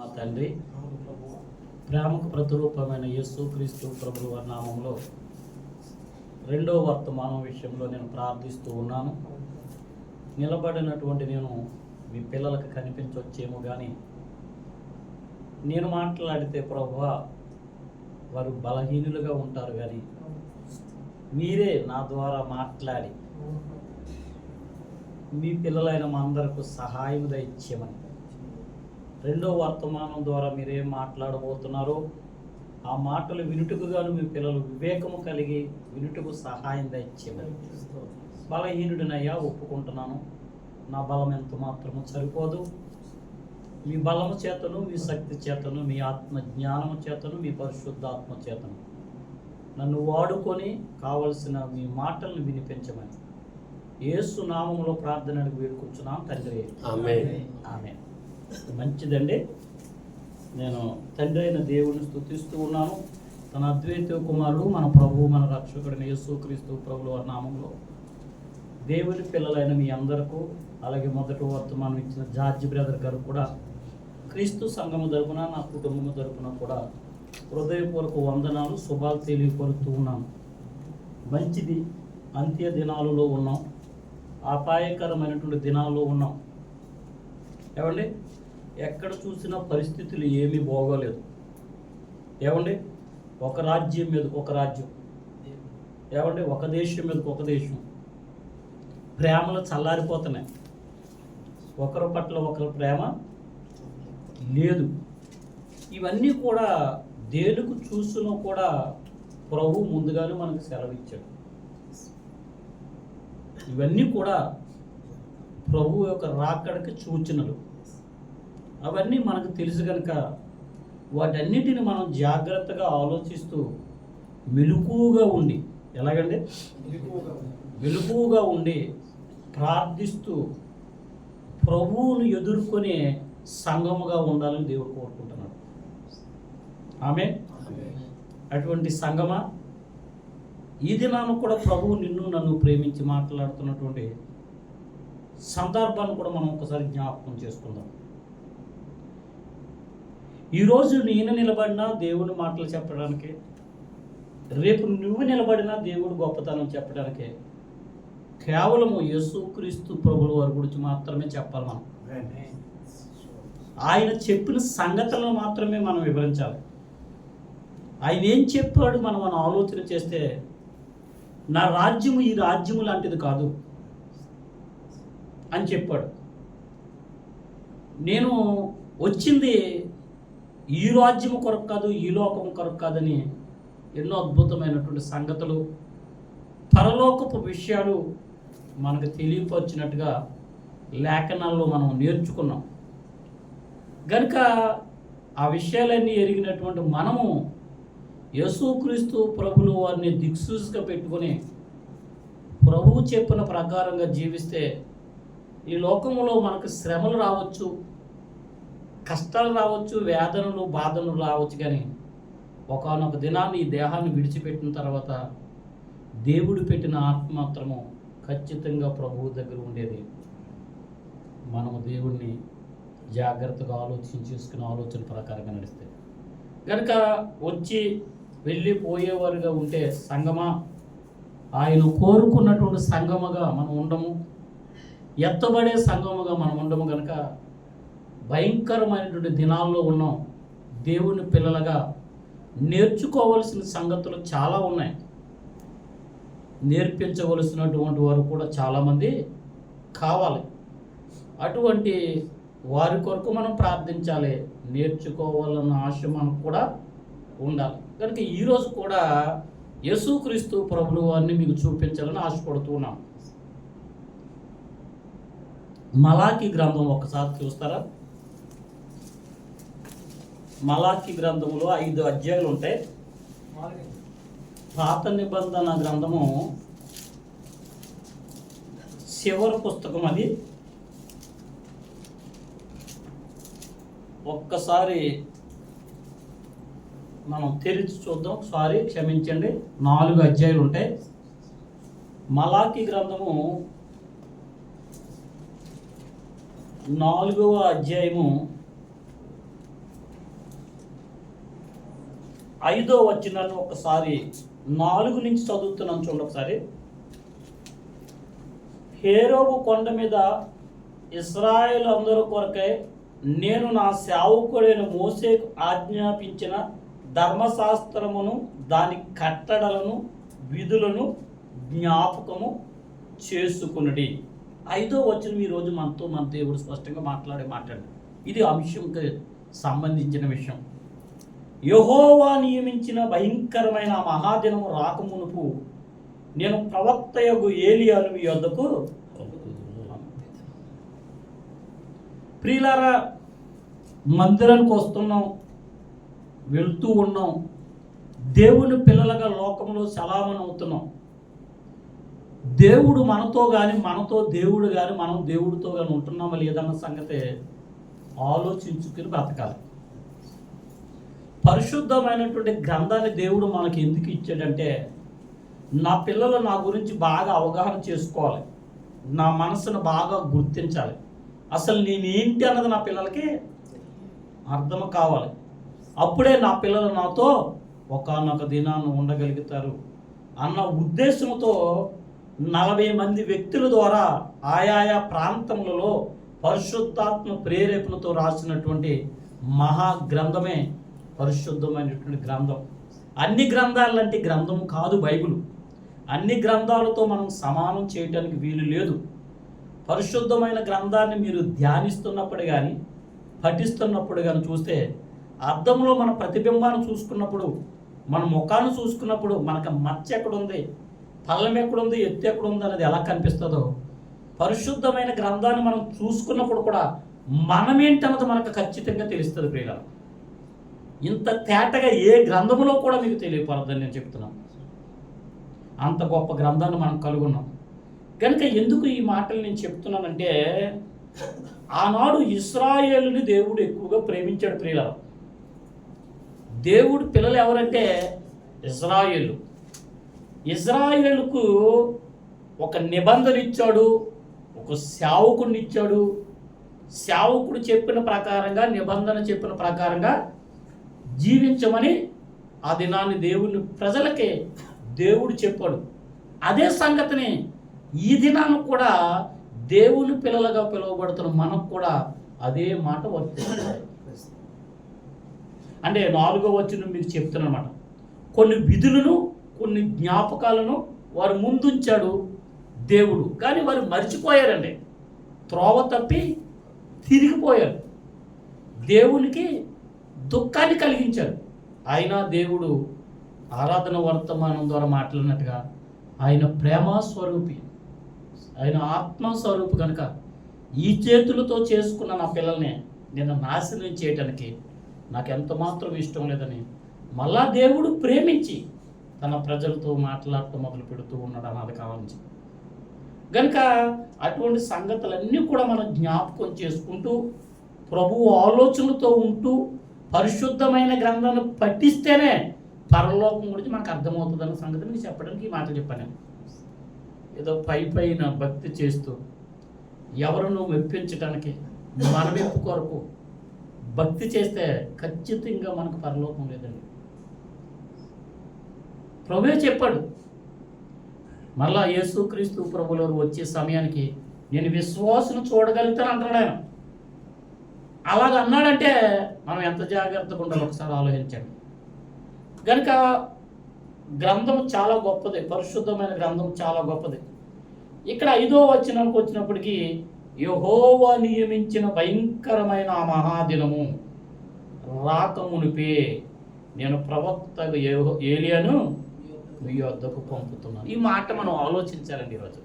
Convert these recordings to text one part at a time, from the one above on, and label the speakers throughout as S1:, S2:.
S1: మా తండ్రి, ప్రేమకు ప్రతిరూపమైన యేసుక్రీస్తు ప్రభువు వారి నామంలో రెండో వర్తమానం విషయంలో నేను ప్రార్థిస్తూ ఉన్నాను. నిలబడినటువంటి నేను మీ పిల్లలకు కనిపించవచ్చేమో కానీ నేను మాట్లాడితే ప్రభువా వారు బలహీనులుగా ఉంటారు, కానీ మీరే నా ద్వారా మాట్లాడి మీ పిల్లలైన మా అందరకు సహాయం దయచేయమని, రెండో వర్తమానం ద్వారా మీరేం మాట్లాడబోతున్నారో ఆ మాటలు వినుటకు గాను మీ పిల్లలు వివేకము కలిగి వినుటకు సహాయం దయచేయమని. బలహీనుడినయ్యా, ఒప్పుకుంటున్నాను. నా బలం ఎంత మాత్రము సరిపోదు. మీ బలము చేతను, మీ శక్తి చేతను, మీ ఆత్మ జ్ఞానము చేతను, మీ పరిశుద్ధాత్మ చేతను నన్ను వాడుకొని కావలసిన మీ మాటలను వినిపించమని యేసు నామములో ప్రార్థనకు వేడుకుంటున్నాం తండ్రి.
S2: ఆమేన్.
S1: ఆమేన్. మంచిదండి. నేను తండ్రి అయిన దేవుడిని స్తుతిస్తూ ఉన్నాను. తన అద్వైత కుమారుడు మన ప్రభువు మన రక్షకుడైన యేసుక్రీస్తు ప్రభువు వారి నామంలో దేవుని పిల్లలైన మీ అందరికీ, అలాగే మొదటి వర్తమానం ఇచ్చిన జార్జి బ్రదర్ గారు కూడా క్రీస్తు సంఘము తరపున, నా కుటుంబము తరపున కూడా హృదయపూర్వక వందనాలు, శుభాలు తెలియపరుస్తూ ఉన్నాను. మంచిది. అంత్య దినాలలో ఉన్నాం, అపాయకరమైనటువంటి దినాల్లో ఉన్నాం. ఏమండి, ఎక్కడ చూసినా పరిస్థితులు ఏమీ బాగోలేదు. ఏమండి, ఒక రాజ్యం మీద ఒక రాజ్యం, ఏమండి ఒక దేశం మీద ఒక దేశం, ప్రేమలు చల్లారిపోతున్నాయి. ఒకరి పట్ల ఒకరి ప్రేమ లేదు. ఇవన్నీ కూడా దేనికి చూసినా కూడా ప్రభు ముందుగానే మనకు సెలవిచ్చాడు. ఇవన్నీ కూడా ప్రభు యొక్క రాకడకి సూచనలు. అవన్నీ మనకు తెలుసు కనుక వాటన్నిటిని మనం జాగ్రత్తగా ఆలోచిస్తూ మెలకువగా ఉండి, ఎలాగండి మెలకువగా ఉండి ప్రార్థిస్తూ ప్రభువును ఎదుర్కొనే సంఘముగా ఉండాలని దేవుడు కోరుకుంటున్నాడు. ఆమేన్. అటువంటి సంఘమా, ఈ దినాన్ని కూడా ప్రభువు నిన్ను నన్ను ప్రేమించి మాట్లాడుతున్నటువంటి సందర్భాన్ని కూడా మనం ఒకసారి జ్ఞాపకం చేసుకుందాం. ఈరోజు నేను నిలబడినా దేవుని మాటలు చెప్పడానికి, రేపు నువ్వు నిలబడినా దేవుడు గొప్పతనం చెప్పడానికే కేవలము యేసుక్రీస్తు ప్రభుల వారి గురించి మాత్రమే చెప్పాలి. మనం ఆయన చెప్పిన సంగతులను మాత్రమే మనం వివరించాలి. ఆయన ఏం చెప్పాడు మనం ఆలోచన చేస్తే, నా రాజ్యము ఈ రాజ్యము లాంటిది కాదు అని చెప్పాడు. నేను వచ్చింది ఈ రాజ్యము కొరకు కాదు, ఈ లోకము కొరకు కాదని ఎన్నో అద్భుతమైనటువంటి సంగతులు, పరలోకపు విషయాలు మనకు తెలియపరిచినట్టుగా లేఖనాల్లో మనం నేర్చుకున్నాం. కనుక ఆ విషయాలన్నీ ఎరిగినటువంటి మనము యేసుక్రీస్తు ప్రభుల వారిని దిక్సూచిగా పెట్టుకొని ప్రభువు చెప్పిన ప్రకారంగా జీవిస్తే ఈ లోకములో మనకు శ్రమలు రావచ్చు, కష్టాలు రావచ్చు, వేదనలు బాధలు రావచ్చు, కానీ ఒకానొక దినాన్ని ఈ దేహాన్ని విడిచిపెట్టిన తర్వాత దేవుడు పెట్టిన ఆత్మ మాత్రము ఖచ్చితంగా ప్రభువు దగ్గర ఉండేది. మనము దేవుణ్ణి జాగ్రత్తగా చేసుకునే ఆలోచన ప్రకారంగా నడిస్తే కనుక వచ్చి వెళ్ళిపోయేవారుగా ఉంటే సంగమా, ఆయన కోరుకున్నటువంటి సంగముగా మనం ఉండము, ఎత్తబడే సంగముగా మనం ఉండము. కనుక భయంకరమైనటువంటి దినాల్లో ఉన్నాం. దేవుని పిల్లలుగా నేర్చుకోవలసిన సంగతులు చాలా ఉన్నాయి. నేర్పించవలసినటువంటి వారు కూడా చాలామంది కావాలి. అటువంటి వారి కొరకు మనం ప్రార్థించాలి. నేర్చుకోవాలన్న ఆశ మనకు కూడా ఉండాలి. కనుక ఈరోజు కూడా యేసుక్రీస్తు ప్రభుల వారిని మీకు చూపించాలని ఆశపడుతున్నాం. మలాకి గ్రంథం ఒకసారి చూస్తారా? మలాకి గ్రంథంలో 5 అధ్యాయాలు ఉంటాయి. పాత నిబంధన గ్రంథము చివరి పుస్తకం అది. ఒక్కసారి మనం తెరిచి చూద్దాం. క్షమించండి, 4 అధ్యాయాలు ఉంటాయి. మలాకి గ్రంథము 4వ అధ్యాయము 5వ వచనాన్ని ఒకసారి 4 నుంచి చదువుతున్నాను చూడండి ఒకసారి. హేరోబు కొండ మీద ఇశ్రాయేలు అందరూ కొరకై నేను నా సేవకుడైన మోషేకు ఆజ్ఞాపించిన ధర్మశాస్త్రమును దాని కట్టడలను విధులను జ్ఞాపకము చేసుకునుడి. 5వ వచనం ఈరోజు మన దేవుడు స్పష్టంగా మాట్లాడు. ఇది అంశంకి సంబంధించిన విషయం. యెహోవా నియమించిన భయంకరమైన మహాదినము రాకమునుపు నేను ప్రవక్తయగు ఏలియాను మీ యొద్దకు. ప్రియులారా, మందిరానికి వస్తున్నాం, వెళ్తూ ఉన్నాం, దేవుని పిల్లలుగా లోకంలో సలామన్ అవుతున్నాం. దేవుడు మనతో కానీ మనతో దేవుడు కానీ మనం దేవుడితో కానీ ఉంటున్నామా లేదన్న సంగతి ఆలోచించుకుని బ్రతకాలి. పరిశుద్ధమైనటువంటి గ్రంథాన్ని దేవుడు మనకి ఎందుకు ఇచ్చాడంటే, నా పిల్లలు నా గురించి బాగా అవగాహన చేసుకోవాలి, నా మనసును బాగా గుర్తించాలి, అసలు నేనేంటి అన్నది నా పిల్లలకి అర్థం కావాలి. అప్పుడే నా పిల్లలు నాతో ఒకానొక దినాన్ని ఉండగలుగుతారు అన్న ఉద్దేశంతో 40 మంది వ్యక్తుల ద్వారా ఆయా ప్రాంతములలో పరిశుద్ధాత్మ ప్రేరేపణతో రాసినటువంటి మహా గ్రంథమే పరిశుద్ధమైనటువంటి గ్రంథం. అన్ని గ్రంథాలంటే గ్రంథం కాదు బైబిల్. అన్ని గ్రంథాలతో మనం సమానం చేయడానికి వీలు లేదు. పరిశుద్ధమైన గ్రంథాన్ని మీరు ధ్యానిస్తున్నప్పుడు కానీ పఠిస్తున్నప్పుడు కానీ చూస్తే అద్దంలో మన ప్రతిబింబాన్ని చూసుకున్నప్పుడు, మన ముఖాన్ని చూసుకున్నప్పుడు మనకు మచ్చ ఎక్కడుంది, పల్లం ఎక్కడుంది, ఎత్తు ఎక్కడుంది అనేది ఎలా కనిపిస్తుందో, పరిశుద్ధమైన గ్రంథాన్ని మనం చూసుకున్నప్పుడు కూడా మనమేంటన్నది మనకు ఖచ్చితంగా తెలుస్తుంది. ప్రియులారా, ఇంత తేటగా ఏ గ్రంథములో కూడా మీకు తెలియపడదని నేను చెప్తున్నాను. అంత గొప్ప గ్రంథాన్ని మనం కలుగున్నాం కనుక ఎందుకు ఈ మాటలు నేను చెప్తున్నానంటే, ఆనాడు ఇశ్రాయేలుని దేవుడు ఎక్కువగా ప్రేమించాడు. ప్రియులారా, దేవుడు పిల్లలు ఎవరంటే ఇశ్రాయేలు. ఇశ్రాయేలుకు ఒక నిబంధన ఇచ్చాడు, ఒక సేవకుడిని ఇచ్చాడు. సేవకుడు చెప్పిన ప్రకారంగా, నిబంధన చెప్పిన ప్రకారంగా జీవించమని ఆ దినాన్ని దేవుని ప్రజలకే దేవుడు చెప్పాడు. అదే సంగతిని ఈ దినాన్ని కూడా దేవుని పిల్లలుగా పిలువబడుతున్న మనకు కూడా అదే మాట వర్తిస్తుంది. అంటే 4వ వచనం మీకు చెప్తున్నమాట, కొన్ని విధులను కొన్ని జ్ఞాపకాలను వారు ముందుంచాడు దేవుడు, కానీ వారు మర్చిపోయారండి, త్రోవ తప్పి తిరిగిపోయారు, దేవునికి దుఃఖాన్ని కలిగించారు. ఆయన దేవుడు ఆరాధన వర్తమానం ద్వారా మాట్లాడినట్టుగా ఆయన ప్రేమస్వరూపి, ఆయన ఆత్మస్వరూపి కనుక ఈ చేతులతో చేసుకున్న నా పిల్లల్ని నేను నాశనం చేయటానికి నాకు ఎంత మాత్రం ఇష్టం లేదని మళ్ళా దేవుడు ప్రేమించి తన ప్రజలతో మాట్లాడటం మొదలు పెడుతూ ఉన్నాడు అన్నది కావాలని. కనుక అటువంటి సంగతులన్నీ కూడా మనం జ్ఞాపకం చేసుకుంటూ ప్రభువు ఆలోచనలతో ఉంటూ పరిశుద్ధమైన గ్రంథాన్ని పఠిస్తేనే పరలోకం గురించి మనకు అర్థమవుతుందన్న సంగతి మీకు చెప్పడానికి ఈ మాటలు చెప్పాను. నేను ఏదో పైన భక్తి చేస్తూ ఎవరినో మెప్పించడానికి మన మెప్పు కొరకు భక్తి చేస్తే ఖచ్చితంగా మనకు పరలోకం లేదండి. ప్రభువే చెప్పాడు, మళ్ళా యేసుక్రీస్తు ప్రభువులు వచ్చే సమయానికి నేను విశ్వాసం చూడగలుగుతాను అంటున్నాడు ఆయన. అలాగ అన్నాడంటే మనం ఎంత జాగ్రత్తగా ఉండాలో ఒకసారి ఆలోచించండి. కనుక గ్రంథం చాలా గొప్పది, పరిశుద్ధమైన గ్రంథం చాలా గొప్పది. ఇక్కడ 5వ వచనానికి వచ్చినప్పటికీ యెహోవా నియమించిన భయంకరమైన ఆ మహాదినము రాకమునిపే నేను ప్రవక్త ఏలియాను మీ వద్దకు పంపుతున్నాను. ఈ మాట మనం ఆలోచించాలండి. ఈరోజు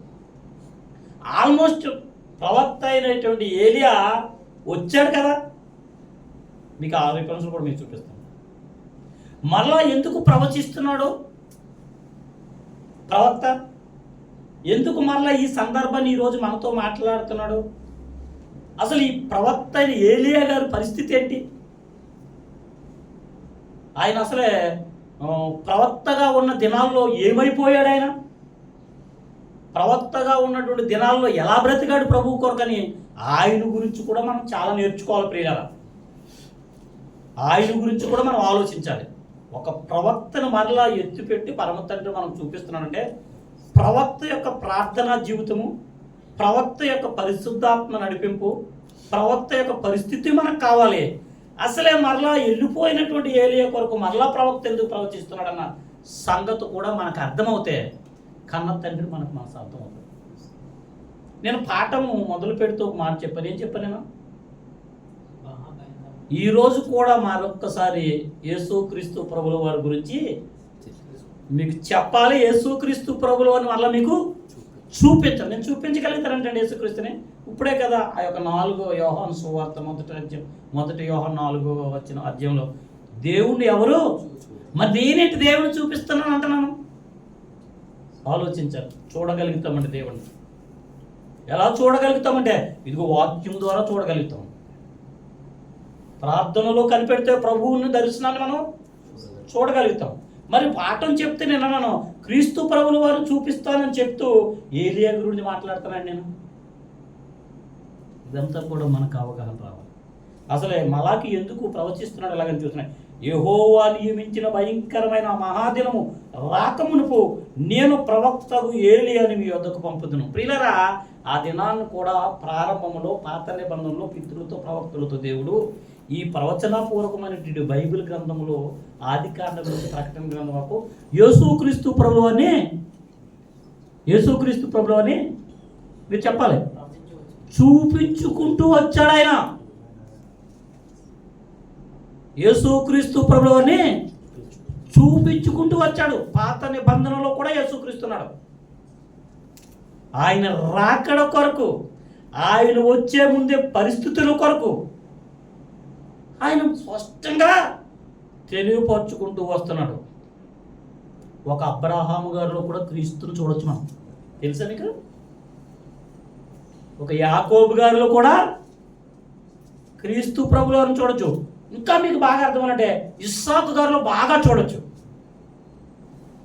S1: ఆల్మోస్ట్ ప్రవక్త అయినటువంటి ఏలియా వచ్చాడు కదా. మీకు ఆ రిఫరెన్స్ కూడా మీకు చూపిస్తాను. మరలా ఎందుకు ప్రవచిస్తున్నాడు ప్రవక్త? ఎందుకు మరలా ఈ సందర్భాన్ని ఈరోజు మనతో మాట్లాడుతున్నాడు? అసలు ఈ ప్రవక్త అయిన ఏలియా గారి పరిస్థితి ఏంటి? ఆయన అసలే ప్రవక్తగా ఉన్న దినాల్లో ఏమైపోయాడు? ఆయన ప్రవక్తగా ఉన్నటువంటి దినాల్లో ఎలా బ్రతికాడు ప్రభు కొరకని ఆయన గురించి కూడా మనం చాలా నేర్చుకోవాలి ప్రియులారా. ఆయన గురించి కూడా మనం ఆలోచించాలి. ఒక ప్రవక్తను మరలా ఎత్తిపెట్టి పరమ తండ్రి మనం చూపిస్తున్నాడంటే ప్రవక్త యొక్క ప్రార్థనా జీవితము, ప్రవక్త యొక్క పరిశుద్ధాత్మ నడిపింపు, ప్రవక్త యొక్క పరిస్థితి మనకు కావాలి. అసలే మరలా వెళ్ళిపోయినటువంటి ఏలియా కొరకు మరలా ప్రవక్త ఎందుకు ప్రవచిస్తున్నాడన్న సంగతి కూడా మనకు అర్థమవుతే కన్న తండ్రి మనకు అర్థమవుతుంది. నేను పాఠము మొదలు పెడుతూ ఒక మాట చెప్పాను. ఏం చెప్పాను నేను? ఈరోజు కూడా మరొక్కసారి యేసుక్రీస్తు ప్రభుల వారి గురించి మీకు చెప్పాలి. యేసుక్రీస్తు ప్రభుల వారిని మళ్ళీ మీకు చూపించాలి. నేను చూపించగలుగుతానంటే యేసుక్రీస్తుని ఇప్పుడే కదా ఆ యొక్క 4వ యోహాను సువార్త మొదటి యోహాను 4వ వచ్చిన అధ్యాయంలో దేవుణ్ణి ఎవరు మరి నేనేంటి దేవుని చూపిస్తున్నాను అంటున్నాను. ఆలోచించాలి. చూడగలుగుతామండి దేవుణ్ణి. ఎలా చూడగలుగుతామంటే ఇదిగో వాక్యం ద్వారా చూడగలుగుతాం. ప్రార్థనలో కనిపెడితే ప్రభువుని దర్శనాన్ని మనం చూడగలుగుతాం. మరి పాఠం చెప్తే నేను అన్నాను క్రీస్తు ప్రభుల వారు చూపిస్తానని చెప్తూ ఏలియా గురించి మాట్లాడుతున్నాను నేను. ఇదంతా కూడా మనకు అవగాహన రావాలి. అసలే మలాకి ఎందుకు ప్రవచిస్తున్నాడు ఎలాగని చూస్తున్నాయి. యెహోవా నియమించిన భయంకరమైన మహాదినము రాకమునుపు నేను ప్రవక్తకు ఏలియాని మీ వద్దకు పంపుదును. ప్రియులరా, ఆ దినాన్ని కూడా ప్రారంభంలో పాత నిబంధనలో పితృలతో ప్రవక్తులతో దేవుడు ఈ ప్రవచనపూర్వకమైనటువంటి బైబిల్ గ్రంథంలో ఆదికాండం నుంచి ప్రకటన గ్రంథం వరకు యేసుక్రీస్తు ప్రభువు అని మీరు చెప్పాలి చూపించుకుంటూ వచ్చాడు. ఆయన యేసుక్రీస్తు ప్రభువు అని చూపించుకుంటూ వచ్చాడు. పాత నిబంధనలో కూడా యేసుక్రీస్తున్నాడు. ఆయన రాకడ కొరకు, ఆయన వచ్చే ముందే పరిస్థితుల కొరకు ఆయన స్పష్టంగా తెలియపరుచుకుంటూ వస్తున్నాడు. ఒక అబ్రహాము గారిలో కూడా క్రీస్తుని చూడొచ్చు మనం. తెలుసా మీకు? ఒక యాకోబు గారిలో కూడా క్రీస్తు ప్రభువులను చూడొచ్చు. ఇంకా మీకు బాగా అర్థమనంటే ఇస్సాకు గారిలో బాగా చూడొచ్చు.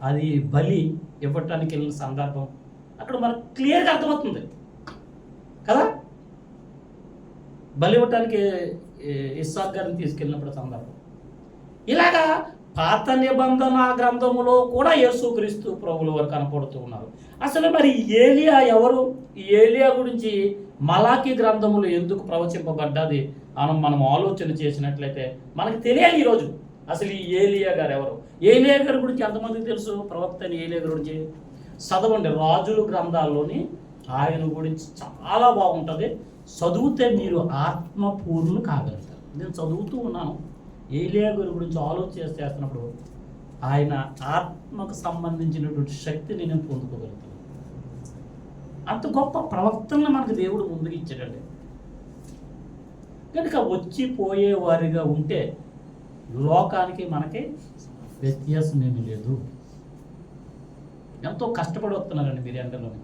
S1: అది బలి ఇవ్వటానికి వెళ్ళిన సందర్భం అక్కడ మనకు క్లియర్గా అర్థమవుతుంది కదా. బలి ఇవ్వటానికి ఇస్సాకు గారిని తీసుకెళ్ళినప్పుడు సందర్భం. ఇలాగా పాత నిబంధన గ్రంథములో కూడా యేసుక్రీస్తు ప్రభువుల వారు కనపడుతూ ఉన్నారు. అసలు మరి ఏలియా ఎవరు? ఈ ఏలియా గురించి మలాకి గ్రంథములు ఎందుకు ప్రవచింపబడ్డది అని మనం ఆలోచన చేసినట్లయితే మనకు తెలియాలి ఈరోజు అసలు ఈ ఏలియా గారు ఎవరు. ఏలియా గారి గురించి ఎంతమందికి తెలుసు? ప్రవక్త అని ఏలియా గురించి చదవండి. రాజుల గ్రంథాల్లోని ఆయన గురించి చాలా బాగుంటుంది. చదివితే మీరు ఆత్మపూర్ణులు కాగలుగుతారు. నేను చదువుతూ ఉన్నాను. ఏలియా గారి గురించి చేస్తున్నప్పుడు ఆయన ఆత్మకు సంబంధించినటువంటి శక్తిని నేను పొందుకోగలుగుతాను. అంత గొప్ప ప్రవక్తలను మనకు దేవుడు ముందుకు ఇచ్చాడండి. కనుక వచ్చి పోయే వారిగా ఉంటే లోకానికి మనకి వ్యత్యాసం ఏమీ లేదు. ఎంతో కష్టపడి వస్తున్నారండి మీరు ఎండలోని.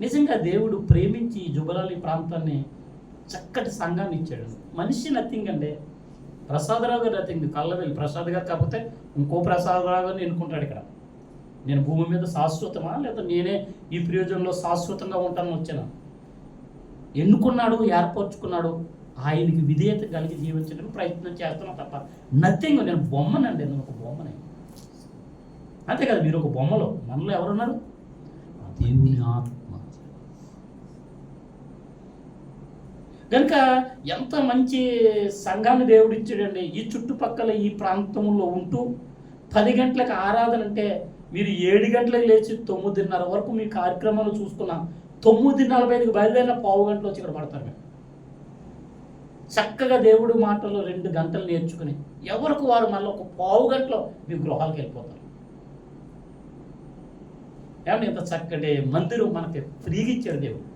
S1: నిజంగా దేవుడు ప్రేమించి జుబలాలి ప్రాంతాన్ని చక్కటి సంఘాన్ని ఇచ్చాడు. మనిషి నథింగ్ అండి. ప్రసాదరావు గారు నథింగ్. కళ్ళవెల్లి ప్రసాద్ గారు కాకపోతే ఇంకో ప్రసాదరావు గారిని ఎన్నుకుంటాడు. ఇక్కడ నేను భూమి మీద శాశ్వతమా లేదా నేనే ఈ ప్రయోజనంలో శాశ్వతంగా ఉంటానని వచ్చాను. ఎన్నుకున్నాడు, ఏర్పరచుకున్నాడు. ఆయనకి విధేయత కలిగి జీవించడానికి ప్రయత్నం చేస్తున్నాను తప్ప నథింగ్. నేను బొమ్మనండి. నేను ఒక బొమ్మనే. అంతే కదా, మీరు ఒక బొమ్మలో. మనలో ఎవరున్నారు? దేవుని ఆత్మ. కనుక ఎంత మంచి సంఘాన్ని దేవుడు ఇచ్చాడండి. ఈ చుట్టుపక్కల ఈ ప్రాంతంలో ఉంటూ 10 గంటలకు ఆరాధన అంటే మీరు 7 గంటలకు లేచి 9:30 వరకు మీ కార్యక్రమాలు చూసుకున్నా 9:45కి బయలుదేరిన పావు గంటలో వచ్చి ఇక్కడ పడతారు. మేము చక్కగా దేవుడి మాటల్లో 2 గంటలు నేర్చుకుని ఎవరికి వారు మళ్ళీ ఒక పావు గంటలో మీ గృహాలకు వెళ్ళిపోతారు. ఏమన్నా ఇంత చక్కటి మందిరం మనకి ఫ్రీగా ఇచ్చాడు దేవుడు.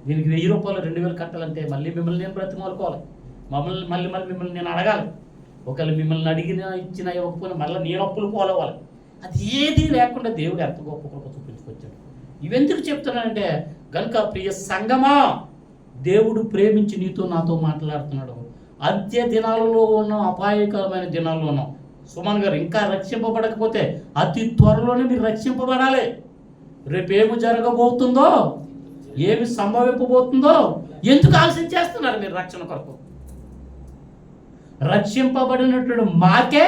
S1: దీనికి 1000 రూపాయలు 2000 కట్టాలంటే మళ్ళీ మిమ్మల్ని నేను బ్రతిమాలుకోవాలి. మిమ్మల్ని నేను అడగాలి. ఒకవేళ మిమ్మల్ని అడిగినా ఇచ్చినా ఇవ్వకపోయినా మళ్ళీ నేను అప్పులు పోలవాలి. అది ఏదీ లేకుండా దేవుడు ఎంత గొప్ప కృప చూపించుకొచ్చాడు. ఇవెందుకు చెప్తున్నానంటే కనుక ప్రియ సంగమా, దేవుడు ప్రేమించి నీతో నాతో మాట్లాడుతున్నాడు. అంత్య దినాలలో ఉన్నాం, అపాయకరమైన దినాల్లో ఉన్నాం. సుమన్ గారు ఇంకా రక్షింపబడకపోతే అతి త్వరలోనే మీరు రక్షింపబడాలి. రేపేమి జరగబోతుందో, ఏమి సంభవింపబోతుందో ఎందుకు ఆలస్యం చేస్తున్నారు మీరు రక్షణ కొరకు? రక్షింపబడినటువంటి మాకే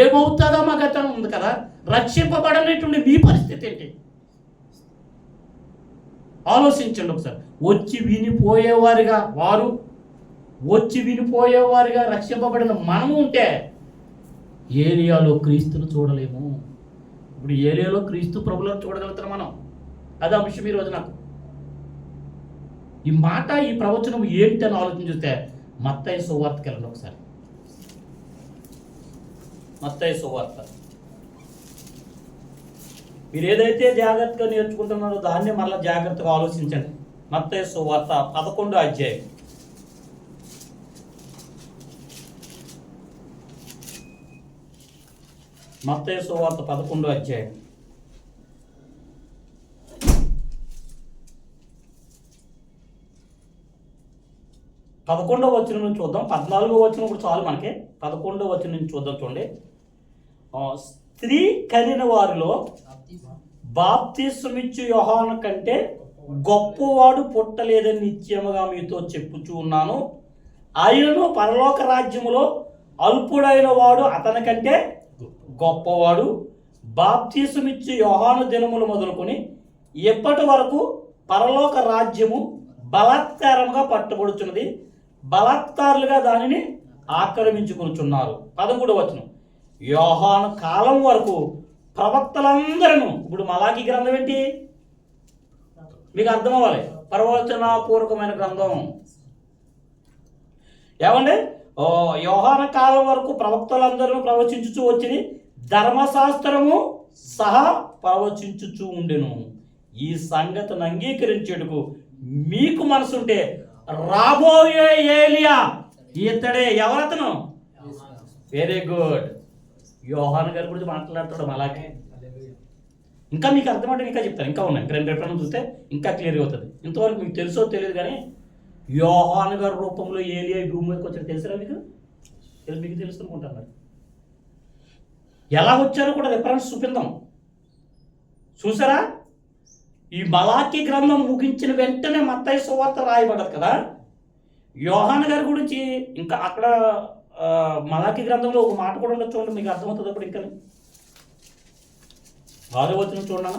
S1: ఏమవుతుందో మా గతం ఉంది కదా. రక్షింపబడనేటువంటి మీ పరిస్థితి ఏంటి ఆలోచించండి ఒకసారి. వచ్చి వినిపోయేవారుగా రక్షింపబడిన మనము ఉంటే ఏలియాలో క్రీస్తును చూడలేము. ఇప్పుడు ఏలియాలో క్రీస్తు ప్రభులను చూడగలుగుతాం మనం. అదే అంశం ఈరోజు నాకు. ఈ మాట, ఈ ప్రవచనం ఏంటి అని ఆలోచన చూస్తే మత్తయి సువార్తకి వెళ్ళండి ఒకసారి. మత్తయి సువార్త. మీరు ఏదైతే జాగ్రత్తగా నేర్చుకుంటున్నారో దాన్ని మళ్ళీ జాగ్రత్తగా ఆలోచించండి. మత్తయి సువార్త 11వ అధ్యాయం. మత్తయి సువార్త 11వ అధ్యాయం. 11వ వచనం నుంచి చూద్దాం. 14వ వచనం కూడా చాలు మనకి. 11వ వచనం నుంచి చూద్దాం. చూడండి, స్త్రీ కనిన వారిలో బాప్తిస్మమిచ్చు యోహాను కంటే గొప్పవాడు పుట్టలేదని నిశ్చయముగా మీతో చెప్పుచూ ఉన్నాను. ఆయనను పరలోక రాజ్యములో అల్పుడైన వాడు అతని కంటే గొప్పవాడు. బాప్తిస్మమిచ్చు యోహాను దినములు మొదలుకొని ఎప్పటి వరకు పరలోక రాజ్యము బలాత్కారంగా పట్టబడుచున్నది, బలాత్కారులుగా దానిని ఆక్రమించుకొనుచున్నారు. 13వ వచనం. యోహాను కాలం వరకు ప్రవక్తలందరూ, ఇప్పుడు మలాకి గ్రంథం ఏంటి మీకు అర్థం అవ్వాలి, ప్రవచనాపూర్వకమైన గ్రంథం. ఏమండి, యోహాను కాలం వరకు ప్రవక్తలందరూ ప్రవచించుచూ వచ్చింది, ధర్మశాస్త్రము సహా ప్రవచించుచూ ఉండెను. ఈ సంగతిని అంగీకరించేందుకు మీకు మనసుంటే రాబోయే ఏలియా ఇతడే. ఎవరతను? Very good. యోహాను గారి గురించి మాట్లాడతాడు అలాగే. ఇంకా మీకు అర్థమంటే ఇంకా చెప్తాను, ఇంకా ఉన్నాయి. 2 రెఫరెన్స్ చూస్తే ఇంకా క్లియర్ అవుతుంది. ఇంతవరకు మీకు తెలుసో తెలియదు కానీ యోహాను గారి రూపంలో ఏలియా భూమి మీదకి వచ్చాడు. తెలుసురా మీకు? మీకు తెలుసుకుంటాను. మరి ఎలా వచ్చారో కూడా రెఫరెన్స్ చూపిద్దాం. చూసారా? ఈ మలాకి గ్రంథం ముగించిన వెంటనే మత్తయి సువార్త రాయబడదు కదా. యోహాను గారి గురించి ఇంకా అక్కడ మలాకి గ్రంథంలో ఒక మాట కూడా ఉండదు. చూడండి, మీకు అర్థమవుతుంది అప్పుడు. ఇంకా 6వ వచనం చూడనా.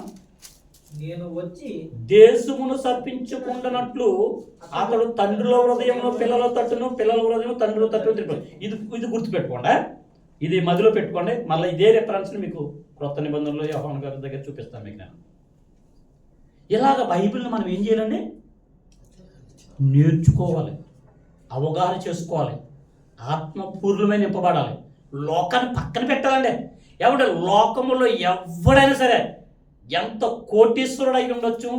S2: నేను వచ్చి
S1: దేశమును సర్పించుకుంటున్నట్లు అతడు తండ్రుల హృదయంలో పిల్లల తట్టును, పిల్లల హృదయం తండ్రుల తట్టును తిరిగి. ఇది గుర్తుపెట్టుకోండి, ఇది మదిలో పెట్టుకోండి. మళ్ళీ ఇదే రెఫరెన్స్ని మీకు క్రొత్త నిబంధనలో యోహాను గారి దగ్గర చూపిస్తాను మీకు నేను. ఇలాగ బైబిల్ని మనం ఏం చేయాలండి? నేర్చుకోవాలి, అవగాహన చేసుకోవాలి, ఆత్మపూర్ణమైన నింపబడాలి. లోకాన్ని పక్కన పెట్టాలండి. ఎవడ లోకములో ఎవడైనా సరే ఎంత కోటీశ్వరుడు అయి ఉండొచ్చు,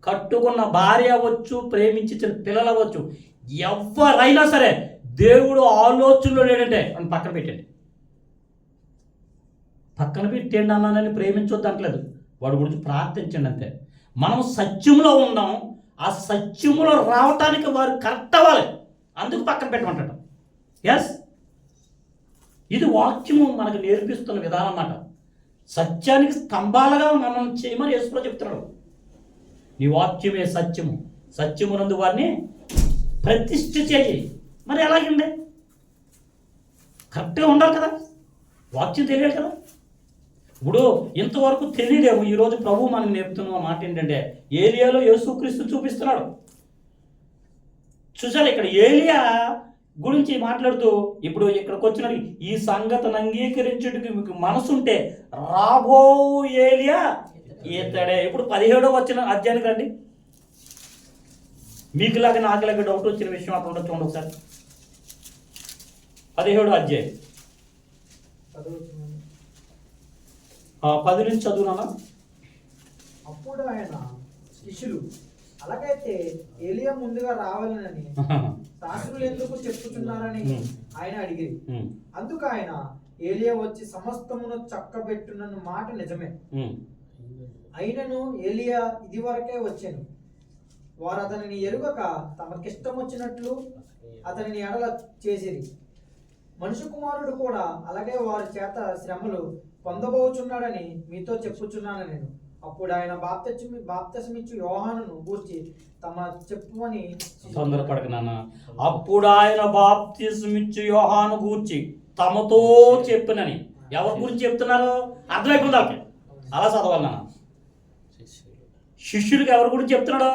S1: కట్టుకున్న భార్య అవ్వచ్చు, ప్రేమించిన పిల్లలు అవ్వచ్చు, ఎవరైనా సరే దేవుడు ఆలోచనలో లేడంటే అని పక్కన పెట్టండి. పక్కన పెట్టండి అన్నానని ప్రేమించొద్దు అంటలేదు, వాడి గురించి ప్రార్థించండి అంతే. మనం సత్యంలో ఉన్నాం, ఆ సత్యములో రావటానికి వారు కరెక్ట్ అవ్వాలి, అందుకు పక్కన పెట్టమంటాడు. ఎస్, ఇది వాక్యము మనకు నేర్పిస్తున్న విధానం అన్నమాట. సత్యానికి స్తంభాలుగా మనం చేయమని యేసుప్రభువు చెప్తున్నాడు. నీ వాక్యమే సత్యము, సత్యమునందు వారిని ప్రతిష్ఠ చేయి. మరి ఎలాగండి? కరెక్ట్గా ఉండాలి కదా, వాక్యం తెలియాలి కదా. ఇప్పుడు ఇంతవరకు తెలియదేమో. ఈరోజు ప్రభు మనకు నేర్పుతున్న మాట ఏంటంటే ఏలియాలో యేసుక్రీస్తు చూపిస్తున్నాడు. చూసారు, ఇక్కడ ఏలియా గురించి మాట్లాడుతూ ఇప్పుడు ఇక్కడికి వచ్చిన ఈ సంగతిని అంగీకరించేందుకు మీకు మనసుంటే రాబో ఏలియా ఇతడే. ఇప్పుడు 17వ వచ్చిన అధ్యాయానికి రండి. మీకులాగా నాకులాగా డౌట్ వచ్చిన విషయం అక్కడ ఉండొచ్చు. చూడండి ఒకసారి 17వ అధ్యాయం 10 నుంచి చదువునా.
S2: అప్పుడు ఆయన శిష్యులు, అలాగైతే ఏలియా ముందుగా రావాలని శాస్త్రులు ఎందుకు చెప్పుచున్నారని ఆయన అడిగి, అందుకు ఆయన, ఏలియా వచ్చి సమస్తమును చక్కబెట్టున్న మాట నిజమే, అయినను ఏలియా ఇది వరకే వచ్చాను, వారు అతనిని ఎరుగక తమకిష్టం వచ్చినట్లు అతనిని ఎడల చేసిరి. మనుష్య కుమారుడు కూడా అలాగే వారి చేత శ్రమలు పొందబోచున్నాడని మీతో చెప్పుచున్నాను నేను. అప్పుడు ఆయన బాప్తిస్మమిచ్చు యోహానును గూర్చి తమ చెప్పుమని.
S1: తొందరపడక నాన్న. అప్పుడు ఆయన బాప్తిస్మమిచ్చు యోహాను గూర్చి తమతో చెప్పినని. ఎవరి గురించి చెప్తున్నారు అర్థమైపోయింది వాళ్ళకి. అలా చదవాలి నాన్న. శిష్యుడికి ఎవరి గురించి చెప్తున్నాడు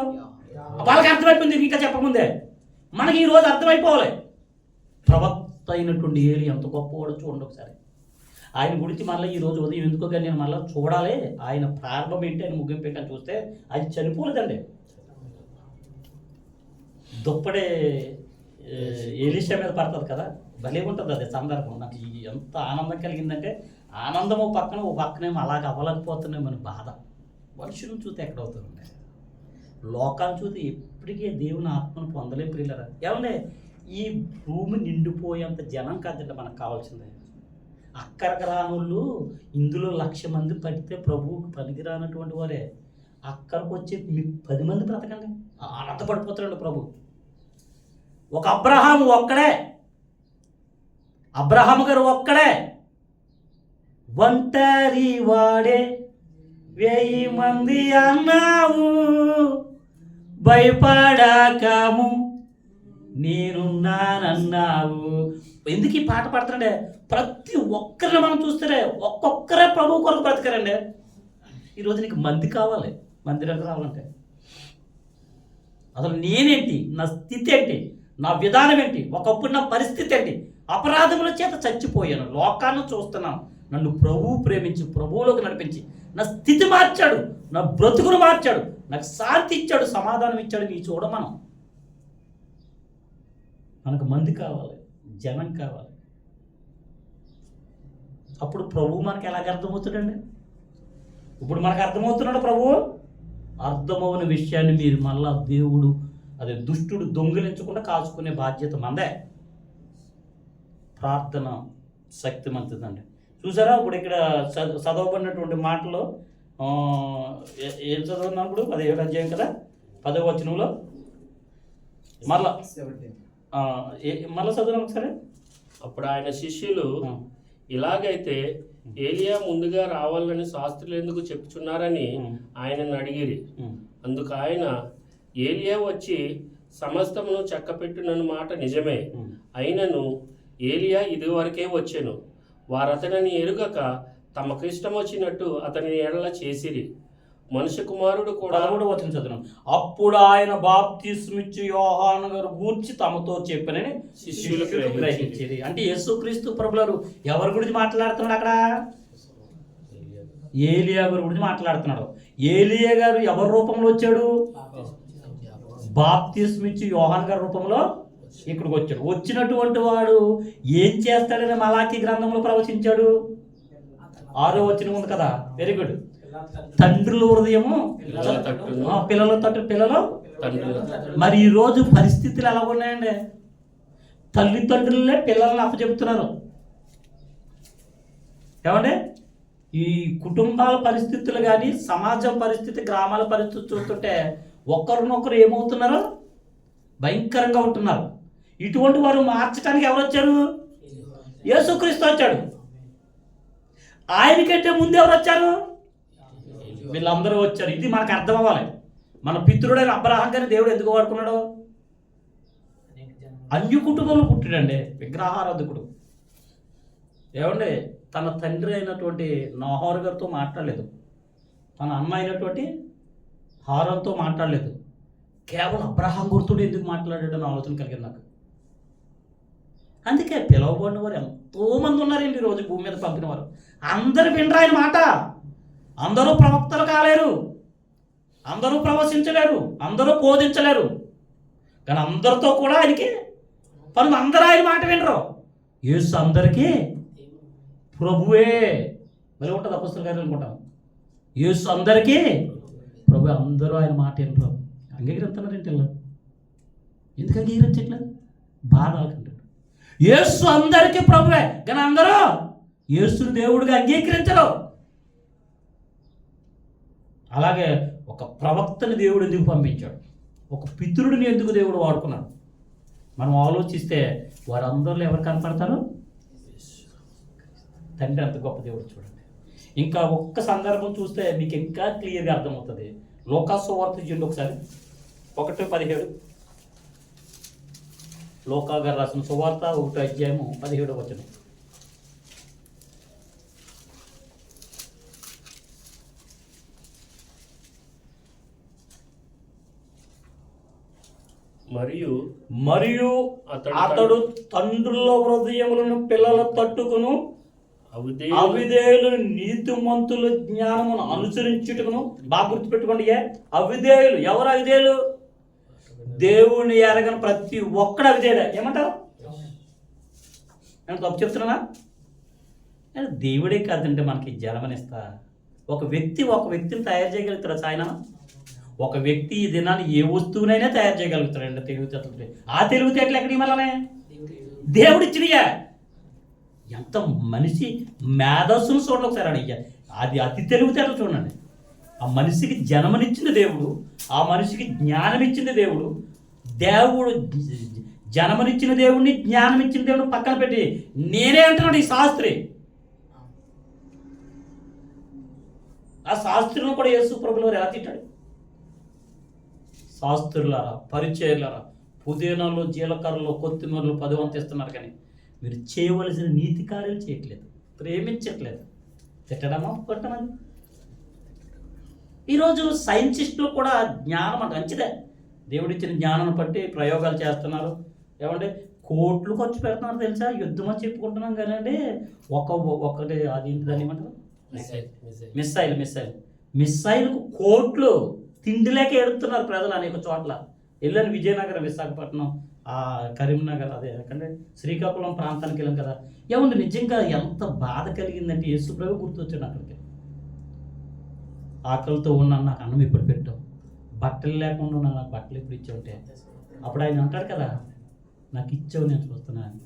S1: వాళ్ళకి అర్థమైపోయింది, ఇంకా చెప్పకముందే. మనకి ఈరోజు అర్థమైపోవాలి. ప్రవక్త అయినటువంటి ఏలి ఎంత గొప్పవాడో చూడండి ఒకసారి. ఆయన గురించి మళ్ళీ ఈరోజు ఉదయం ఎందుకో కానీ నేను మళ్ళీ చూడాలి. ఆయన ప్రారంభం ఏంటి, ఆయన ముగింపు ఏంటి అని చూస్తే అది చనిపోలేదండి. దుప్పడే ఎలీషా మీద పడుతుంది కదా, భలే ఉంటుంది అది సందర్భం. నాకు ఎంత ఆనందం కలిగిందంటే, ఆనందము పక్కన ఓ పక్కనేమో అలాగ అవ్వలేకపోతున్నాయి మన బాధ. మనుషులను చూస్తే ఎక్కడవుతుందండి, లోకాన్ని చూస్తే ఎప్పటికీ దేవుని ఆత్మను పొందలేం ప్రియులరా. ఏమంటే ఈ భూమి నిండిపోయేంత జనం కాదంటే మనకు కావాల్సిందే. అక్కడికి రానోళ్ళు ఇందులో 1,00,000 మంది పడితే ప్రభువుకు పనికిరానటువంటి వారే. అక్కడికి వచ్చి మీకు 10 మంది బ్రతకండి, ఆనందపడిపోతారండి ప్రభు. ఒక అబ్రహాము ఒక్కడే, అబ్రహాము గారు ఒక్కడే, ఒంటరి వాడే 1000 మంది అన్నావు, భయపడకము నేనున్నానన్నావు. ఎందుకు ఈ పాట పాడుతారంటే, ప్రతి ఒక్కరిని మనం చూస్తే ఒక్కొక్కరే ప్రభు కొరకు బ్రతకారండి. ఈరోజు నీకు మంది కావాలి, మందిరానికి రావాలంటే అసలు నేనేంటి, నా స్థితి ఏంటి, నా విధానం ఏంటి, ఒకప్పుడు నా పరిస్థితి ఏంటి, అపరాధముల చేత చచ్చిపోయాను, లోకాన్ని చూస్తున్నాను, నన్ను ప్రభువు ప్రేమించి ప్రభువులోకి నడిపించి నా స్థితి మార్చాడు, నా బ్రతుకును మార్చాడు, నాకు శాంతి ఇచ్చాడు, సమాధానం ఇచ్చాడు. నీ చూడమనం. మనకు మంది కావాలి, జనం కావాలి. అప్పుడు ప్రభువు మనకి ఎలాగ అర్థమవుతాడండి? ఇప్పుడు మనకు అర్థమవుతున్నాడు ప్రభువు. అర్థమవున విషయాన్ని మీరు మళ్ళా దేవుడు అదే దుష్టుడు దొంగిలించకుండా కాచుకునే బాధ్యత మందే. ప్రార్థన శక్తిమంతుదండి. చూసారా ఇప్పుడు ఇక్కడ చదవబడినటువంటి మాటలో ఏం చదువున్నాం ఇప్పుడు? 17వ అధ్యాయం కదా, 10వ వచనంలో మళ్ళా చదువున్నాం ఒకసారి.
S3: అప్పుడు ఆయన శిష్యులు, ఇలాగైతే ఏలియా ముందుగా రావాలని శాస్త్రులు ఎందుకు చెప్పుచున్నారని ఆయనను అడిగిరి. అందుకు ఆయన, ఏలియా వచ్చి సమస్తమును చక్కపెట్టునన్న మాట నిజమే, అయినను ఏలియా ఇదివరకే వచ్చెను, వారతనిని ఎరుగక తమకు ఇష్టం వచ్చినట్టు అతని ఎడల చేసిరి. మనుష్య కుమారుడు కూడా
S1: చదువు. అప్పుడు ఆయన బాప్తిస్మిచ్చు యోహాను గారు గూర్చి తమతో చెప్పనని శిష్యులు గ్రహించేది. అంటే యేసుక్రీస్తు ప్రభువారు ఎవరి గురించి మాట్లాడుతున్నాడు అక్కడ? ఏలియా గారి గురించి మాట్లాడుతున్నాడు. ఏలియా గారు ఎవరి రూపంలో వచ్చాడు? బాప్తిస్మిచ్చు యోహాను గారి రూపంలో ఇక్కడికి వచ్చాడు. వచ్చినటువంటి వాడు ఏం చేస్తాడని మలాకి గ్రంథంలో ప్రవచించాడు. 6వ వచనం ఉంది కదా, వెరీ గుడ్. తండ్రుల హృదయము పిల్లల తట్టు పిల్లలు. మరి ఈ రోజు పరిస్థితులు ఎలా ఉన్నాయండి? తల్లిదండ్రులే పిల్లల్ని అప్పచెప్తున్నారు. ఏమంటే ఈ కుటుంబాల పరిస్థితులు కానీ, సమాజం పరిస్థితి, గ్రామాల పరిస్థితి చూస్తుంటే ఒకరినొకరు ఏమవుతున్నారు? భయంకరంగా ఉంటున్నారు. ఇటువంటి వారు మార్చడానికి ఎవరు వచ్చారు? యేసుక్రీస్తు వచ్చాడు. ఆయనకంటే ముందు ఎవరు వచ్చారు? వీళ్ళందరూ వచ్చారు. ఇది మనకు అర్థం అవ్వాలి. మన పితృడైన అబ్రహాం గారిని దేవుడు ఎందుకు వాడుకున్నాడు? అన్య కుటుంబంలో పుట్టాడండి, విగ్రహారాధకుడు. ఏమండి తన తండ్రి అయినటువంటి నాహోరు గారితో మాట్లాడలేదు, తన అమ్మ అయినటువంటి హారంతో మాట్లాడలేదు. కేవలం అబ్రహాం గుర్తుడు ఎందుకు మాట్లాడాడని ఆలోచన కలిగింది నాకు. అందుకే పిలవబడిన వారు ఎంతోమంది ఉన్నారండి ఈరోజు భూమి మీద పంపిన వారు. అందరు వినరు ఆయన మాట. అందరూ ప్రవక్తలు కాలేరు, అందరూ ప్రవచించలేరు, అందరూ బోధించలేరు. కానీ అందరితో కూడా ఆయనకి పనులు. అందరూ ఆయన మాట వినరు. యేసు అందరికీ ప్రభువే. మరి ఉంటుంది అపొస్తలుల కార్యాలు అనుకుంటాం. యేసు అందరికీ ప్రభు. అందరూ ఆయన మాట వినరు. అంగీకరిస్తున్నారు ఏంటి? ఎందుకు అంగీకరించట్లేదు? బాధ అనుకుంటారు. యేసు అందరికీ ప్రభువే, కానీ అందరూ యేసుని దేవుడిగా అంగీకరించరు. అలాగే ఒక ప్రవక్తని దేవుడు ఎందుకు పంపించాడు? ఒక పితరుడిని ఎందుకు దేవుడు వాడుకున్నాడు? మనం ఆలోచిస్తే వారందరిలో ఎవరు కనపడతారు? తండ్రి అంత గొప్ప దేవుడు. చూడండి, ఇంకా ఒక్క సందర్భం చూస్తే మీకు ఇంకా క్లియర్గా అర్థమవుతుంది. లోకాసు సువార్త చూడండి ఒకసారి, 1:17. లోకా గారు రాసిన సువార్త 1వ అధ్యాయము 17వ వచనం.
S3: మరియు
S1: అతడు తండ్రుల హృదయములను పిల్లల తట్టుకును అవిధేయులు నీతిమంతుల జ్ఞానమును అనుసరించుటకును. బాగా గుర్తుపెట్టుకోండి, అవిధేయులు ఎవరు అవిధేయులు? దేవుని ఎరగని ప్రతి ఒక్కడు అవిధేయుడే. ఏమంటారు? నేను తప్పు చెప్తున్నానా? దేవుడే కాదంటే మనకి జన్మనిస్తా ఒక వ్యక్తిని తయారు చేయగలుగుతాడు ఆయన. ఒక వ్యక్తి ఈ దినాన్ని ఏ వస్తువునైనా తయారు చేయగలుగుతాడండి తెలివితేటలు. ఆ తెలివితేటలు ఎక్కడి వల్లనే? దేవుడిచ్చినయా. ఎంత మనిషి మేధస్సును చూడండి ఒకసారి అడిగా. అది అతి తెలివితేటలు చూడండి. ఆ మనిషికి జన్మనిచ్చింది దేవుడు, ఆ మనిషికి జ్ఞానం ఇచ్చింది దేవుడు. జన్మనిచ్చిన దేవుడిని, జ్ఞానం ఇచ్చిన దేవుడు పక్కన పెట్టి నేనే అంటున్నాడు ఈ శాస్త్రి. ఆ శాస్త్రులను కూడా యేసు ప్రభువులు వారు ఎలా తిట్టాడు? శాస్త్రులారా, పరిచయులారా, పుదీనాలు, జీలకర్రలు, కొత్తిమీరలు 10 వంతు ఇస్తున్నారు, కానీ మీరు చేయవలసిన నీతి కార్యాలు చేయట్లేదు, ప్రేమించట్లేదు. తిట్టడమా కొట్టమని. ఈరోజు సైంటిస్టులు కూడా జ్ఞానం అంటే మంచిదే, దేవుడిచ్చిన జ్ఞానాన్ని బట్టి ప్రయోగాలు చేస్తున్నారు. ఏమంటే కోట్లు ఖర్చు పెడుతున్నారు తెలుసా? యుద్ధం అని చెప్పుకుంటున్నాం కానండి. ఒకటి అది దాన్ని ఏమంటారు? మిస్సైల్కు కోట్లు తిండి లేక ఎడుతున్నారు ప్రజలు అనేక చోట్ల. వెళ్ళాను విజయనగరం, విశాఖపట్నం, కరీంనగర్, అదే ఎందుకంటే శ్రీకాకుళం ప్రాంతానికి వెళ్ళాం కదా. ఏమంటే నిజంగా ఎంత బాధ కలిగిందంటే యేసుప్రభు గుర్తొచ్చాడు అక్కడికి. ఆకలితో ఉన్నాను, నాకు అన్నం ఇప్పుడు పెట్టావు, బట్టలు లేకుండా ఉన్నాను, నాకు బట్టలు ఇప్పుడు ఇచ్చావుంటే అప్పుడు ఆయన అంటాడు కదా, నాకు ఇచ్చావు నేను చూస్తున్నాను.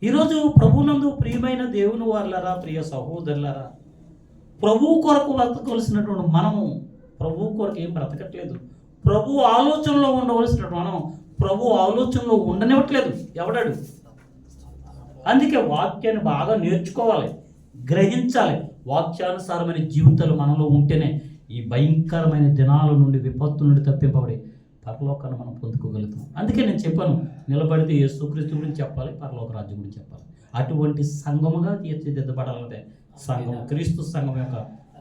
S1: ఈరోజు ప్రభునందు ప్రియమైన దేవుని వారులారా, ప్రియ సహోదరులారా, ప్రభువు కొరకు బ్రతకవలసినటువంటి మనము ప్రభువు కొరకు ఏం బ్రతకట్లేదు. ప్రభు ఆలోచనలో ఉండవలసినటువంటి మనం ప్రభు ఆలోచనలో ఉండనివ్వట్లేదు ఎవడాడు. అందుకే వాక్యాన్ని బాగా నేర్చుకోవాలి, గ్రహించాలి. వాక్యానుసారమైన జీవితాలు మనలో ఉంటేనే ఈ భయంకరమైన దినాల నుండి, విపత్తు నుండి తప్పింపబడి పరలోకాన్ని మనం పొందుకోగలుగుతాం. అందుకే నేను చెప్పాను, నిలబడితే యేసుక్రీస్తు గురించి చెప్పాలి, పరలోక రాజ్యం గురించి చెప్పాలి. అటువంటి సంఘముగా తీర్చిదిద్దబడాలంటే సంఘం, క్రీస్తు సంఘం యొక్క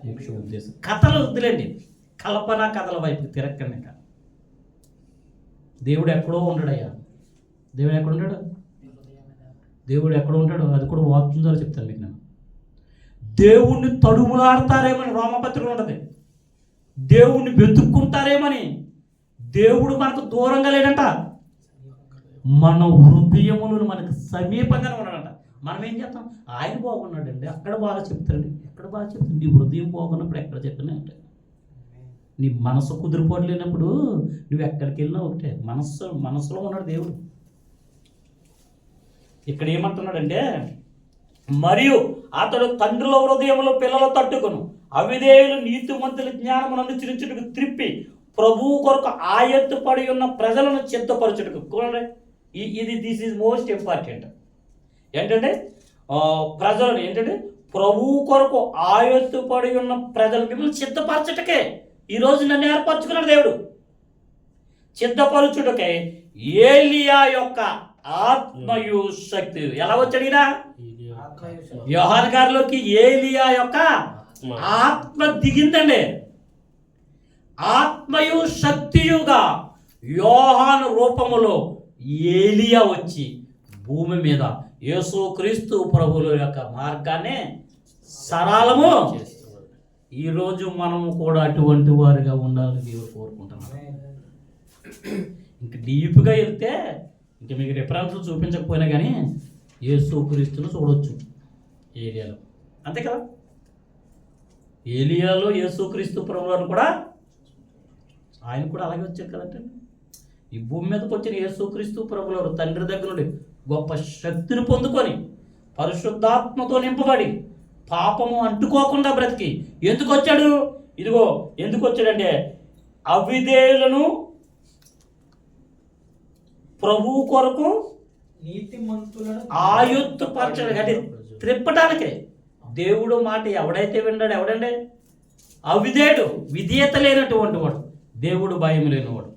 S1: ముఖ్య ఉద్దేశం. కథలు వద్దులేండి, కల్పన కథల వైపు తిరక్కండి. దేవుడు ఎక్కడో ఉండడయ్యా. దేవుడు ఎక్కడ ఉంటాడు? దేవుడు ఎక్కడ ఉంటాడు? అది కూడా వాక్యం ద్వారా చెప్తాను మీకు. నేను దేవుణ్ణి తడుములాడతారేమని రోమపత్రికలు ఉంటుంది, దేవుణ్ణి వెతుక్కుంటారేమని. దేవుడు మనకు దూరంగా లేడంట, మన హృదయములను మనకు సమీపంగానే ఉన్నాడంట. మనం ఏం చేస్తాం? ఆయన బాగున్నాడండి, అక్కడ బాగా చెప్తాడండి, ఎక్కడ బాగా చెప్తాడు. నీ హృదయం బాగున్నప్పుడు ఎక్కడ చెప్పినా అంటే, నీ మనసు కుదిరిపోలేనప్పుడు నువ్వు ఎక్కడికి వెళ్ళినా ఒకటే. మనసులో ఉన్నాడు దేవుడు. ఇక్కడ ఏమంటున్నాడంటే, మరియు అతడు తండ్రుల హృదయంలో పిల్లలు తట్టుకును అవిధేయులు నీతిమంతుల జ్ఞానమును అనుసరించుటకు త్రిప్పి ప్రభువు కొరకు ఆయత్తుపడి ఉన్న ప్రజలను సిద్ధపరచుటకు. This is most important. ఏంటంటే ప్రజలను ఏంటంటే ప్రభువు కొరకు ఆయత్తుపడి ఉన్న ప్రజలు మిమ్మల్ని సిద్ధపరచుటకే ఈరోజు నన్ను ఏర్పరచుకున్నాడు దేవుడు. సిద్ధపరచుటకే ఏలియా యొక్క ఆత్మయు శక్తి ఎలా వచ్చాడినా? యోహాను గారిలోకి ఏలియా యొక్క ఆత్మ దిగిందండి. ఆత్మయు శక్తియుగా యోహాను రూపములో ఏలియా వచ్చి భూమి మీద యేసుక్రీస్తు ప్రభువుల యొక్క మార్గాన్ని సరళము. ఈరోజు మనము కూడా అటువంటి వారిగా ఉండాలని దేవుడు కోరుకుంటున్నాం. ఇంక డీప్గా వెళ్తే ఇంక మీకు రిఫరెన్స్లు చూపించకపోయినా కానీ యేసుక్రీస్తును చూడవచ్చు ఏలియాలో, అంతే కదా. ఏలియాలో యేసుక్రీస్తు ప్రభువులను కూడా ఆయన కూడా అలాగే వచ్చారు కదంటే. ఈ భూమి మీదకి వచ్చిన యేసుక్రీస్తు ప్రభువులు తండ్రి దగ్గర నుండి గొప్ప శక్తిని పొందుకొని పరిశుద్ధాత్మతో నింపబడి పాపము అంటుకోకుండా బ్రతికి ఎందుకు వచ్చాడు? ఇదిగో ఎందుకు వచ్చాడంటే అవిధేయులను ప్రభువు కొరకు ఆయుత్తుపరచడం అంటే త్రిప్పటానికే. దేవుడు మాట ఎవడైతే విన్నాడు ఎవడండి? అవిధేయుడు, విధేయత లేనటువంటి వాడు, దేవుడు భయం లేనివాడు.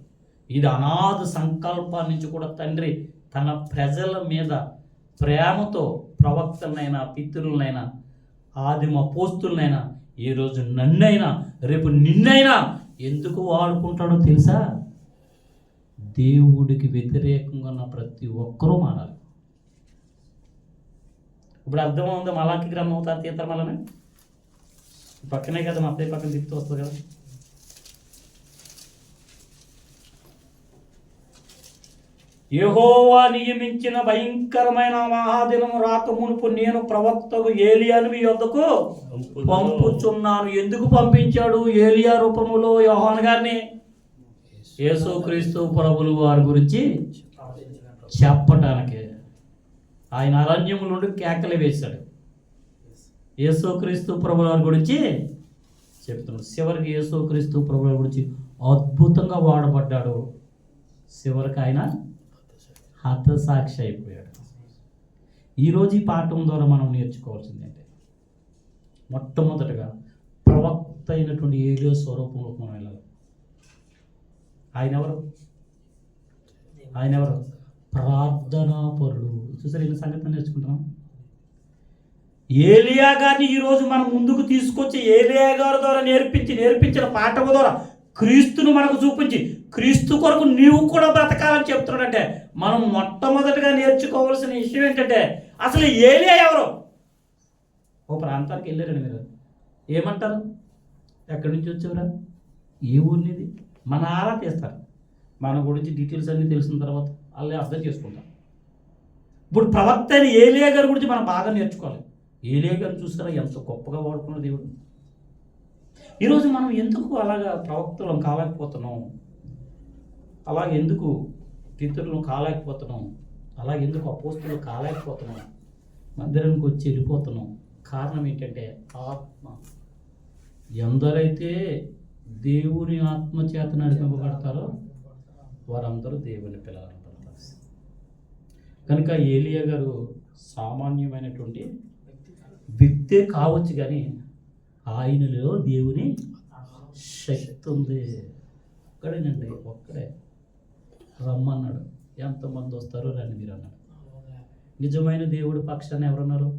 S1: ఇది అనాథ సంకల్పం నుంచి కూడా తండ్రి తన ప్రజల మీద ప్రేమతో ప్రవక్తలనైనా, పితరులనైనా, ఆదిమ పోస్తులనైనా, ఈరోజు నన్నైనా, రేపు నిన్నైనా ఎందుకు వాడుకుంటాడో తెలుసా? దేవుడికి వ్యతిరేకంగా ఉన్న ప్రతి ఒక్కరూ మారాలి. ఇప్పుడు అర్థమవుందా? మలాకి గ్రంథం తీస్తారు మళ్ళీ పక్కనే కదా, మా అత్తయ్య పక్కన తిప్పుతూ వస్తుంది కదా. యెహోవా నియమించిన భయంకరమైన మహాదినము రాక మునుపు నేను ప్రవక్తకు ఏలియాను మీ యొద్దకు పంపుచున్నాను. ఎందుకు పంపించాడు? ఏలియా రూపములో యోహాను గారిని యేసుక్రీస్తు ప్రభువుల వారి గురించి చెప్పటానికి. ఆయన అరణ్యము నుండి కేకలు వేశాడు, యేసుక్రీస్తు ప్రభువుల వారి గురించి చెప్తున్నాడు. చివరికి యేసుక్రీస్తు ప్రభువుల వారి గురించి అద్భుతంగా వాడబడ్డాడు. చివరికి ఆయన హతసాక్షి అయిపోయాడు. ఈరోజు ఈ పాఠం ద్వారా మనం నేర్చుకోవాల్సిందంటే, మొట్టమొదటగా ప్రవక్త అయినటువంటి ఏలియా స్వరూపంలోకి మనం వెళ్ళాలి. ఆయన ఎవరు? ప్రార్థనాపరుడు. చూసారు, ఎన్ని సంగతి నేర్చుకుంటున్నాం. ఏలియా గారిని ఈరోజు మనం ముందుకు తీసుకొచ్చి ఏలియా గారి ద్వారా నేర్పించిన పాఠం ద్వారా క్రీస్తును మనకు చూపించి క్రీస్తు కొరకు నీవు కూడా బ్రతకాలని చెప్తున్నాడంటే, మనం మొట్టమొదటిగా నేర్చుకోవాల్సిన విషయం ఏంటంటే, అసలు ఏలియా ఎవరు? ఓ ప్రాంతానికి వెళ్ళారండి మీరు, ఏమంటారు? ఎక్కడి నుంచి వచ్చేవరా, ఏ ఊరినిది, మన ఆరా తీస్తారు. మన గురించి డీటెయిల్స్ అన్నీ తెలిసిన తర్వాత వాళ్ళే అర్థం చేసుకుంటారు. ఇప్పుడు ప్రవక్త అయిన ఏలియా గారి గురించి మనం బాగా నేర్చుకోవాలి. ఏలియా గారిని చూసారా ఎంత గొప్పగా వాడుకున్న దేవుడు. ఈరోజు మనం ఎందుకు అలాగా ప్రవక్తలను కాలేకపోతున్నాం? అలాగే ఎందుకు పితరులను కాలేకపోతున్నాం? అలాగే ఎందుకు అపోస్తులు కాలేకపోతున్నాం? మందిరానికి వచ్చి వెళ్ళిపోతున్నాం? కారణం ఏంటంటే ఆత్మ. ఎందరైతే దేవుని ఆత్మ చేత నడిపింపబడతారో వారందరూ దేవుని పిల్లలు పడతారు. కనుక ఏలియా గారు సామాన్యమైనటువంటి వ్యక్తే కావచ్చు, కానీ ఆయనలో దేవుని శక్తి ఉంది. ఒక్కడేనండి, ఒక్కడే రమ్మన్నాడు. ఎంతమంది వస్తారో రండి మీరు అన్నాడు. నిజమైన దేవుడి పక్షాన్ని ఎవరున్నారు?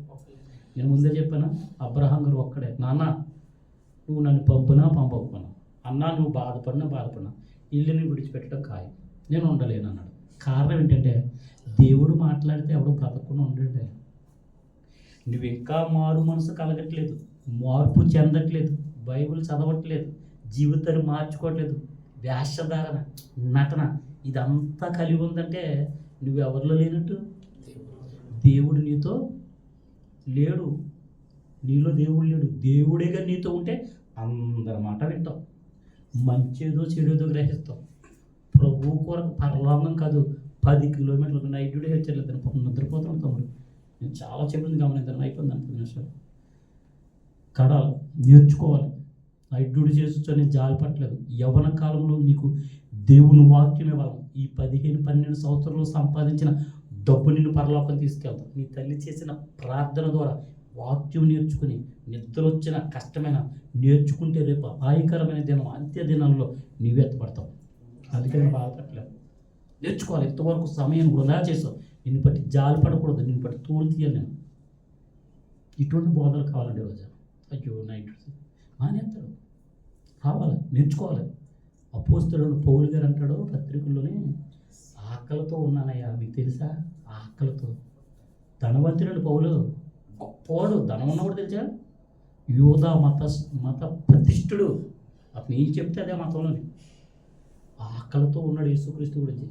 S1: నేను ముందే చెప్పాను, అబ్రహాం గారు ఒక్కడే. నాన్న నువ్వు నన్ను పంపకపోయినా, అన్నా నువ్వు బాధపడినా ఇల్లుని విడిచిపెట్టడం ఖాయం, నేను ఉండలేను అన్నాడు. కారణం ఏంటంటే దేవుడు మాట్లాడితే ఎవడు బ్రతకుండా ఉండండి. నువ్వు ఇంకా మారు మనసు కలగట్లేదు, మార్పు చెందట్లేదు, బైబిల్ చదవట్లేదు, జీవితాన్ని మార్చుకోవట్లేదు, వేషధారణ, నటన ఇదంతా కలిగి ఉందంటే నువ్వు ఎవరిలో లేనట్టు. దేవుడు నీతో లేడు, నీలో దేవుడు లేడు. దేవుడేగా నీతో ఉంటే అందరి మాట వింటావు, మంచేదో చెడేదో గ్రహిస్తావు. ప్రభు కొరకు పరలోకం కాదు, 10 కిలోమీటర్లు నైట్ డ్యూటీ హెచ్చర్లేదు, నిద్రపోతాను తమ్ముడు. నేను చాలా చెప్పింది గమనించాను, అయిపోయింది 10 నిమిషాలు. కడాలి, నేర్చుకోవాలి. నైట్ డ్యూటీ చేస్తూ నేను జాలి పట్టలేదు. యవ్వన కాలంలో నీకు దేవుని వాక్యం ఇవ్వాలి. ఈ 15-12 సంవత్సరాలు సంపాదించిన డబ్బు నిన్ను పరలోకం తీసుకెళ్తాం. నీ తల్లి చేసిన ప్రార్థన ద్వారా వాక్యం నేర్చుకుని నిద్ర వచ్చిన కష్టమైన నేర్చుకుంటే రేపు అపాయకరమైన దినం, అంత్య దినాల్లో నీవు ఎత్తపడతావు. అందుకే నేను బాధపడలేదు. నేర్చుకోవాలి. ఇంతవరకు సమయం వృధా చేసావు. నిన్ను బట్టి జాలి పడకూడదు, నిన్ను బట్టి తోలు తీయాలి. నేను ఇటువంటి బోధలు కావాలండి రోజు. అయ్యో నైట్ మానేస్తాడు, కావాలి, నేర్చుకోవాలి. అపోస్తలుడు పౌలు గారు అంటాడు పత్రికల్లోనే, ఆకలితో ఉన్నానయ్యా. మీకు తెలుసా? ఆకలితో. ధనవంతుడు పౌలు, గొప్పవాడు, ధనం ఉన్నవాడు తెలుసా? యూదా మత ప్రతిష్ఠుడు. అతను ఏం చెప్తే అదే మతంలోని. ఆకలితో ఉన్నాడు యేసుక్రీస్తు గురించి.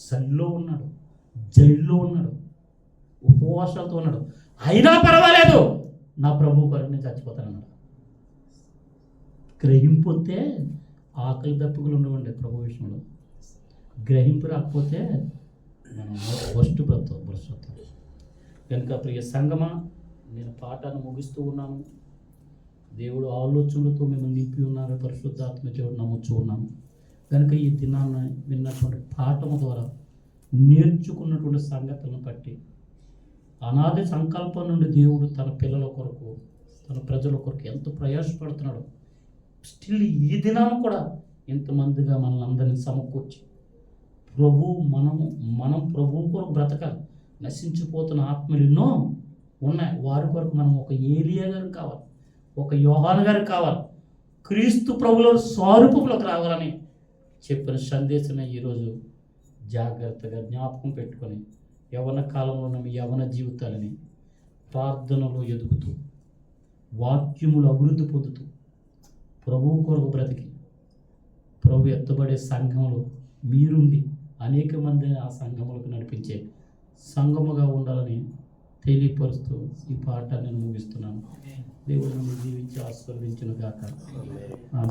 S1: సల్లో ఉన్నాడు, జైల్లో ఉన్నాడు, ఉపవాసాలతో ఉన్నాడు. అయినా పర్వాలేదు, నా ప్రభు కొరకు నేను చచ్చిపోతానన్నాడు. గ్రహింపు వస్తే ఆకలి దప్పుకులు ఉండవండి ప్రభు విషయంలో. గ్రహింపు రాకపోతే మనం ఫస్ట్ భ్రష్టత్వం. కనుక ప్రియ సంగమా, నేను పాఠాన్ని ముగిస్తూ ఉన్నాను. దేవుడు ఆలోచనలతో మేము నింపి ఉన్నారు, పరిశుద్ధాత్మ దేవుడు నమ్మొచ్చు ఉన్నాము. కనుక ఈ దినాన్ని విన్నటువంటి పాఠము ద్వారా నేర్చుకున్నటువంటి సంగతులను బట్టి అనాది సంకల్పం నుండి దేవుడు తన పిల్లల కొరకు, తన ప్రజల కొరకు ఎంతో ప్రయాసపడుతున్నాడు. స్టిల్ ఈ దినాన్ని కూడా ఇంతమందిగా మనల్ని అందరినీ సమకూర్చి మనం ప్రభు కొరకు బ్రతకాలి. నశించిపోతున్న ఆత్మలు ఎన్నో ఉన్నాయి. వారి కొరకు మనం ఒక ఏలియా గారికి కావాలి, ఒక యోహాను గారికి కావాలి. క్రీస్తు ప్రభులో స్వరూపంలోకి రావాలని చెప్పిన సందేశమే ఈరోజు జాగ్రత్తగా జ్ఞాపకం పెట్టుకొని యవ్వన కాలంలో ఉన్న మీ యవ్వన జీవితాలని ప్రార్థనలో ఎదుగుతూ వాక్యములు అభివృద్ధి పొందుతూ ప్రభువు కొరకు బ్రతికి ప్రభు ఎత్తబడే సంఘంలో మీరుండి అనేక మందిని ఆ సంఘములకు నడిపించే సంఘముగా ఉండాలని తెలియపరుస్తూ ఈ పాఠాన్ని నేను ముగిస్తున్నాను. దేవుడు మిమ్మల్ని దీవించి ఆశీర్వదించును గాక.